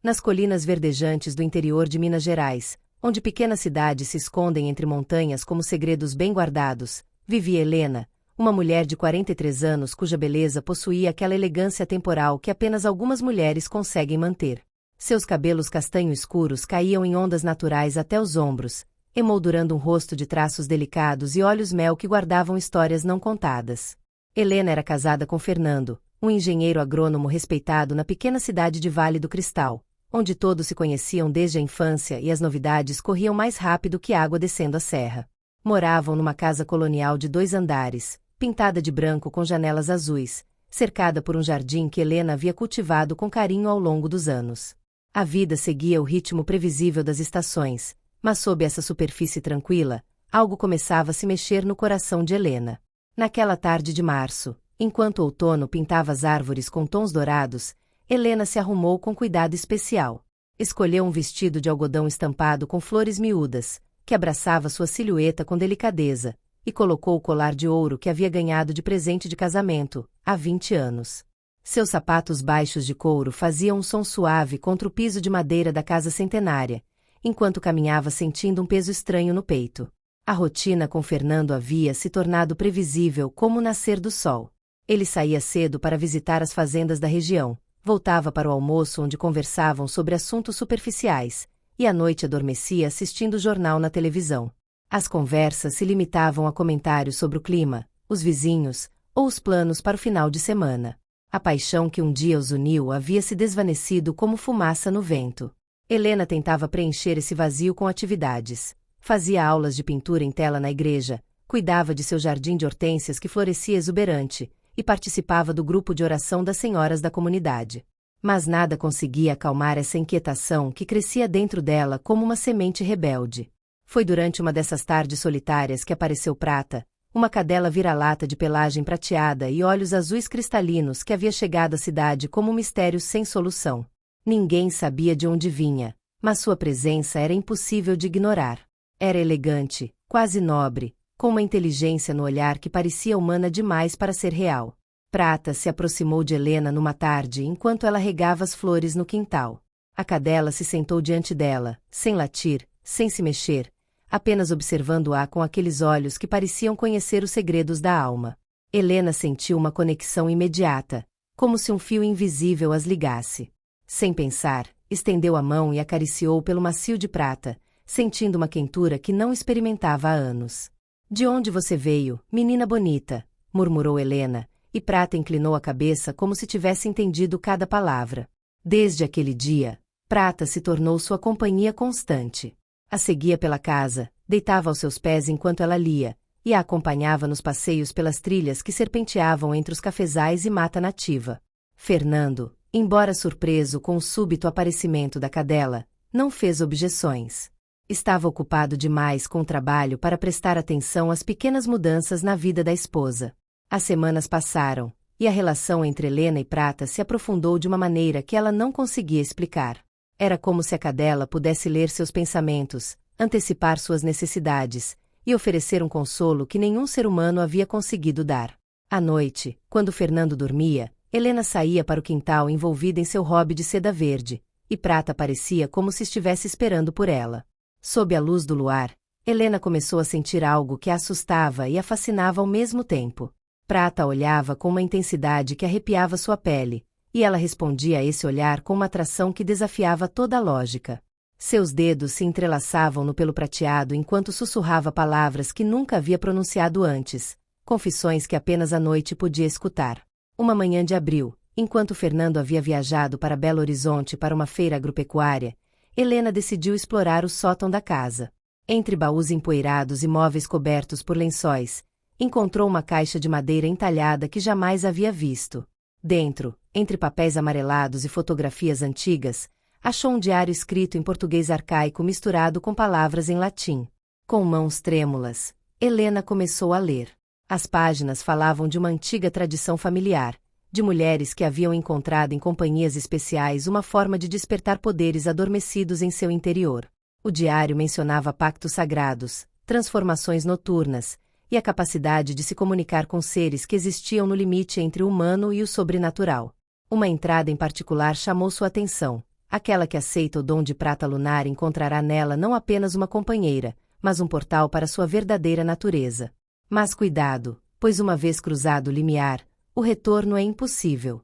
Nas colinas verdejantes do interior de Minas Gerais, onde pequenas cidades se escondem entre montanhas como segredos bem guardados, vivia Helena, uma mulher de 43 anos cuja beleza possuía aquela elegância temporal que apenas algumas mulheres conseguem manter. Seus cabelos castanho escuros caíam em ondas naturais até os ombros, emoldurando um rosto de traços delicados e olhos mel que guardavam histórias não contadas. Helena era casada com Fernando, um engenheiro agrônomo respeitado na pequena cidade de Vale do Cristal, onde todos se conheciam desde a infância e as novidades corriam mais rápido que água descendo a serra. Moravam numa casa colonial de 2 andares, pintada de branco com janelas azuis, cercada por um jardim que Helena havia cultivado com carinho ao longo dos anos. A vida seguia o ritmo previsível das estações, mas sob essa superfície tranquila, algo começava a se mexer no coração de Helena. Naquela tarde de março, enquanto o outono pintava as árvores com tons dourados, Helena se arrumou com cuidado especial. Escolheu um vestido de algodão estampado com flores miúdas, que abraçava sua silhueta com delicadeza, e colocou o colar de ouro que havia ganhado de presente de casamento, há 20 anos. Seus sapatos baixos de couro faziam um som suave contra o piso de madeira da casa centenária, enquanto caminhava sentindo um peso estranho no peito. A rotina com Fernando havia se tornado previsível como o nascer do sol. Ele saía cedo para visitar as fazendas da região, voltava para o almoço onde conversavam sobre assuntos superficiais, e à noite adormecia assistindo o jornal na televisão. As conversas se limitavam a comentários sobre o clima, os vizinhos, ou os planos para o final de semana. A paixão que um dia os uniu havia se desvanecido como fumaça no vento. Helena tentava preencher esse vazio com atividades. Fazia aulas de pintura em tela na igreja, cuidava de seu jardim de hortênsias que florescia exuberante, e participava do grupo de oração das senhoras da comunidade. Mas nada conseguia acalmar essa inquietação que crescia dentro dela como uma semente rebelde. Foi durante uma dessas tardes solitárias que apareceu Prata, uma cadela vira-lata de pelagem prateada e olhos azuis cristalinos que havia chegado à cidade como um mistério sem solução. Ninguém sabia de onde vinha, mas sua presença era impossível de ignorar. Era elegante, quase nobre, com uma inteligência no olhar que parecia humana demais para ser real. Prata se aproximou de Helena numa tarde enquanto ela regava as flores no quintal. A cadela se sentou diante dela, sem latir, sem se mexer, apenas observando-a com aqueles olhos que pareciam conhecer os segredos da alma. Helena sentiu uma conexão imediata, como se um fio invisível as ligasse. Sem pensar, estendeu a mão e acariciou pelo macio de Prata, sentindo uma quentura que não experimentava há anos. "De onde você veio, menina bonita?", murmurou Helena, e Prata inclinou a cabeça como se tivesse entendido cada palavra. Desde aquele dia, Prata se tornou sua companhia constante. A seguia pela casa, deitava aos seus pés enquanto ela lia, e a acompanhava nos passeios pelas trilhas que serpenteavam entre os cafezais e mata nativa. Fernando, embora surpreso com o súbito aparecimento da cadela, não fez objeções. Estava ocupado demais com o trabalho para prestar atenção às pequenas mudanças na vida da esposa. As semanas passaram, e a relação entre Helena e Prata se aprofundou de uma maneira que ela não conseguia explicar. Era como se a cadela pudesse ler seus pensamentos, antecipar suas necessidades, e oferecer um consolo que nenhum ser humano havia conseguido dar. À noite, quando Fernando dormia, Helena saía para o quintal envolvida em seu hobby de seda verde, e Prata parecia como se estivesse esperando por ela. Sob a luz do luar, Helena começou a sentir algo que a assustava e a fascinava ao mesmo tempo. Prata a olhava com uma intensidade que arrepiava sua pele, e ela respondia a esse olhar com uma atração que desafiava toda a lógica. Seus dedos se entrelaçavam no pelo prateado enquanto sussurrava palavras que nunca havia pronunciado antes, confissões que apenas à noite podia escutar. Uma manhã de abril, enquanto Fernando havia viajado para Belo Horizonte para uma feira agropecuária, Helena decidiu explorar o sótão da casa. Entre baús empoeirados e móveis cobertos por lençóis, encontrou uma caixa de madeira entalhada que jamais havia visto. Dentro, entre papéis amarelados e fotografias antigas, achou um diário escrito em português arcaico misturado com palavras em latim. Com mãos trêmulas, Helena começou a ler. As páginas falavam de uma antiga tradição familiar, de mulheres que haviam encontrado em companhias especiais uma forma de despertar poderes adormecidos em seu interior. O diário mencionava pactos sagrados, transformações noturnas, e a capacidade de se comunicar com seres que existiam no limite entre o humano e o sobrenatural. Uma entrada em particular chamou sua atenção. aquela que aceita o dom de prata lunar encontrará nela não apenas uma companheira, mas um portal para sua verdadeira natureza. Mas cuidado, pois uma vez cruzado o limiar, o retorno é impossível.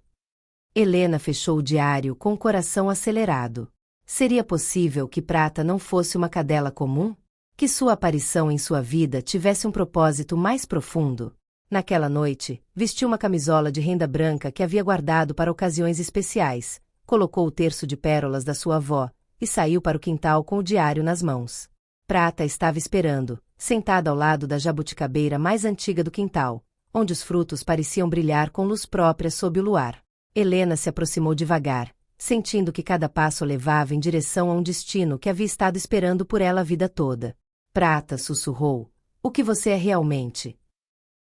Helena fechou o diário com o coração acelerado. Seria possível que Prata não fosse uma cadela comum? Que sua aparição em sua vida tivesse um propósito mais profundo? Naquela noite, vestiu uma camisola de renda branca que havia guardado para ocasiões especiais, colocou o terço de pérolas da sua avó e saiu para o quintal com o diário nas mãos. Prata estava esperando, sentada ao lado da jabuticabeira mais antiga do quintal, onde os frutos pareciam brilhar com luz própria sob o luar. Helena se aproximou devagar, sentindo que cada passo levava em direção a um destino que havia estado esperando por ela a vida toda. Prata sussurrou: "O que você é realmente?"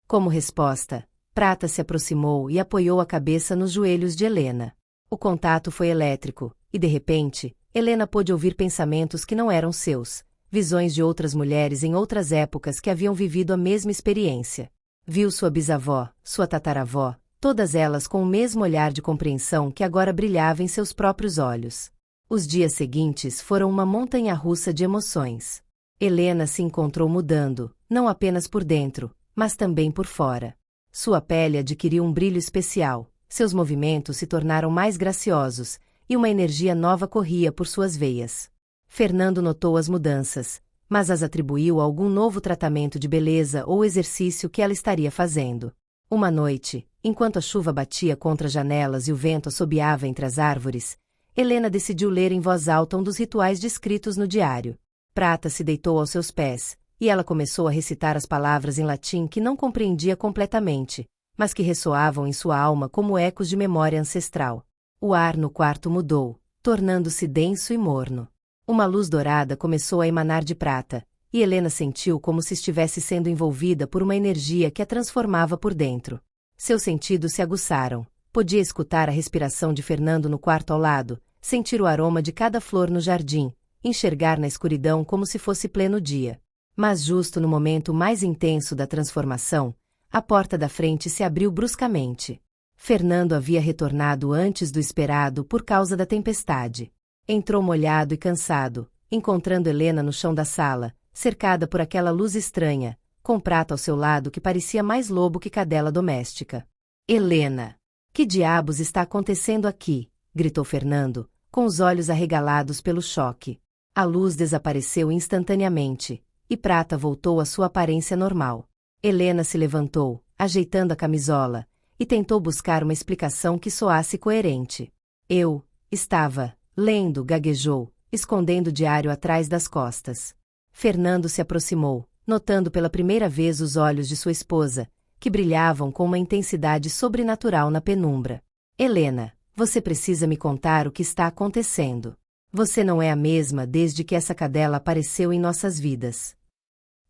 Como resposta, Prata se aproximou e apoiou a cabeça nos joelhos de Helena. O contato foi elétrico, e de repente, Helena pôde ouvir pensamentos que não eram seus, visões de outras mulheres em outras épocas que haviam vivido a mesma experiência. Viu sua bisavó, sua tataravó, todas elas com o mesmo olhar de compreensão que agora brilhava em seus próprios olhos. Os dias seguintes foram uma montanha-russa de emoções. Helena se encontrou mudando, não apenas por dentro, mas também por fora. Sua pele adquiriu um brilho especial, seus movimentos se tornaram mais graciosos, e uma energia nova corria por suas veias. Fernando notou as mudanças, mas as atribuiu a algum novo tratamento de beleza ou exercício que ela estaria fazendo. Uma noite, enquanto a chuva batia contra as janelas e o vento assobiava entre as árvores, Helena decidiu ler em voz alta um dos rituais descritos no diário. Prata se deitou aos seus pés, e ela começou a recitar as palavras em latim que não compreendia completamente, mas que ressoavam em sua alma como ecos de memória ancestral. O ar no quarto mudou, tornando-se denso e morno. Uma luz dourada começou a emanar de Prata, e Helena sentiu como se estivesse sendo envolvida por uma energia que a transformava por dentro. Seus sentidos se aguçaram, podia escutar a respiração de Fernando no quarto ao lado, sentir o aroma de cada flor no jardim, enxergar na escuridão como se fosse pleno dia. Mas justo no momento mais intenso da transformação, a porta da frente se abriu bruscamente. Fernando havia retornado antes do esperado por causa da tempestade. Entrou molhado e cansado, encontrando Helena no chão da sala, cercada por aquela luz estranha, com Prata ao seu lado que parecia mais lobo que cadela doméstica. "Helena! Que diabos está acontecendo aqui?" gritou Fernando, com os olhos arregalados pelo choque. A luz desapareceu instantaneamente, e Prata voltou à sua aparência normal. Helena se levantou, ajeitando a camisola, e tentou buscar uma explicação que soasse coerente. "Eu estava lendo", gaguejou, escondendo o diário atrás das costas. Fernando se aproximou, notando pela primeira vez os olhos de sua esposa, que brilhavam com uma intensidade sobrenatural na penumbra. "Helena, você precisa me contar o que está acontecendo. Você não é a mesma desde que essa cadela apareceu em nossas vidas."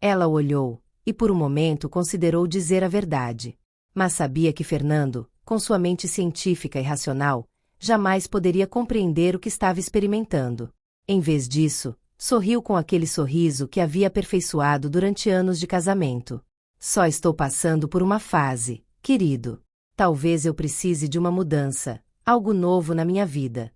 Ela o olhou, e por um momento considerou dizer a verdade. Mas sabia que Fernando, com sua mente científica e racional, jamais poderia compreender o que estava experimentando. Em vez disso, sorriu com aquele sorriso que havia aperfeiçoado durante anos de casamento. "Só estou passando por uma fase, querido. Talvez eu precise de uma mudança, algo novo na minha vida."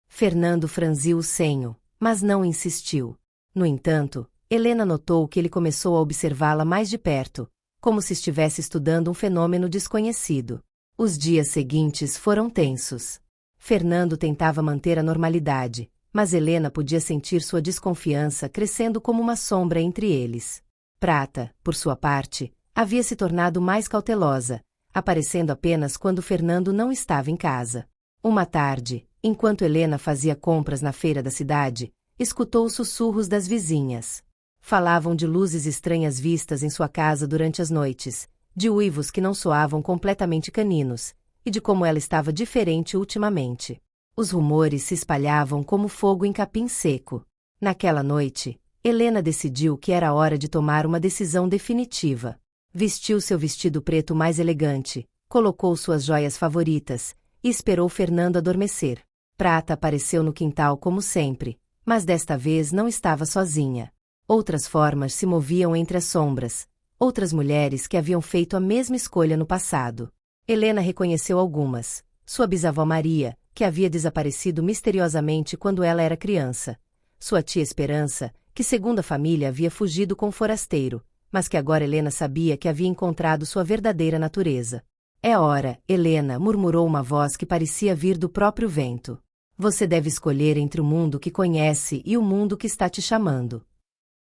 Fernando franziu o senho, mas não insistiu. No entanto, Helena notou que ele começou a observá-la mais de perto, como se estivesse estudando um fenômeno desconhecido. Os dias seguintes foram tensos. Fernando tentava manter a normalidade, mas Helena podia sentir sua desconfiança crescendo como uma sombra entre eles. Prata, por sua parte, havia se tornado mais cautelosa, aparecendo apenas quando Fernando não estava em casa. Uma tarde, enquanto Helena fazia compras na feira da cidade, escutou os sussurros das vizinhas. Falavam de luzes estranhas vistas em sua casa durante as noites, de uivos que não soavam completamente caninos, e de como ela estava diferente ultimamente. Os rumores se espalhavam como fogo em capim seco. Naquela noite, Helena decidiu que era hora de tomar uma decisão definitiva. Vestiu seu vestido preto mais elegante, colocou suas joias favoritas, e esperou Fernando adormecer. Prata apareceu no quintal como sempre, mas desta vez não estava sozinha. Outras formas se moviam entre as sombras, outras mulheres que haviam feito a mesma escolha no passado. Helena reconheceu algumas: sua bisavó Maria, que havia desaparecido misteriosamente quando ela era criança. Sua tia Esperança, que segundo a família havia fugido com um forasteiro, mas que agora Helena sabia que havia encontrado sua verdadeira natureza. É hora, Helena, murmurou uma voz que parecia vir do próprio vento. Você deve escolher entre o mundo que conhece e o mundo que está te chamando.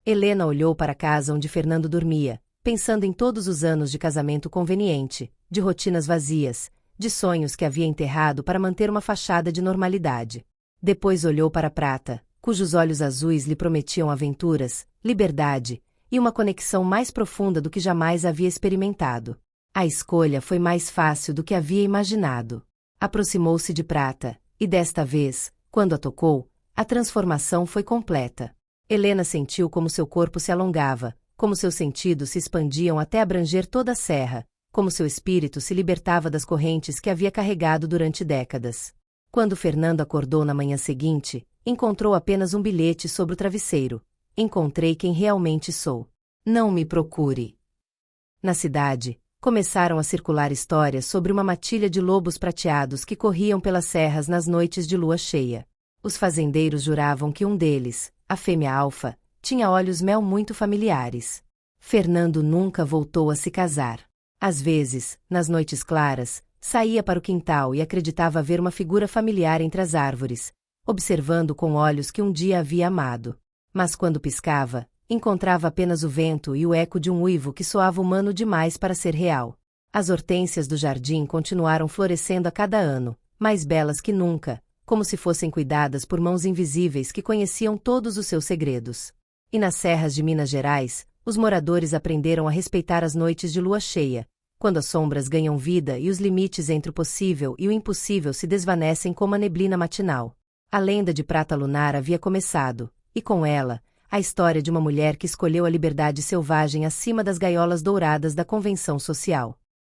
Helena olhou para a casa onde Fernando dormia, pensando em todos os anos de casamento conveniente, de rotinas vazias, de sonhos que havia enterrado para manter uma fachada de normalidade. Depois olhou para Prata, cujos olhos azuis lhe prometiam aventuras, liberdade e uma conexão mais profunda do que jamais havia experimentado. A escolha foi mais fácil do que havia imaginado. Aproximou-se de Prata, e desta vez, quando a tocou, a transformação foi completa. Helena sentiu como seu corpo se alongava, como seus sentidos se expandiam até abranger toda a serra, como seu espírito se libertava das correntes que havia carregado durante décadas. Quando Fernando acordou na manhã seguinte, encontrou apenas um bilhete sobre o travesseiro. Encontrei quem realmente sou. Não me procure. Na cidade, começaram a circular histórias sobre uma matilha de lobos prateados que corriam pelas serras nas noites de lua cheia. Os fazendeiros juravam que um deles, a fêmea alfa, tinha olhos mel muito familiares. Fernando nunca voltou a se casar. Às vezes, nas noites claras, saía para o quintal e acreditava ver uma figura familiar entre as árvores, observando com olhos que um dia havia amado. Mas quando piscava, encontrava apenas o vento e o eco de um uivo que soava humano demais para ser real. As hortênsias do jardim continuaram florescendo a cada ano, mais belas que nunca, como se fossem cuidadas por mãos invisíveis que conheciam todos os seus segredos. E nas serras de Minas Gerais, os moradores aprenderam a respeitar as noites de lua cheia, quando as sombras ganham vida e os limites entre o possível e o impossível se desvanecem como a neblina matinal. A lenda de Prata Lunar havia começado, e com ela, a história de uma mulher que escolheu a liberdade selvagem acima das gaiolas douradas da convenção social.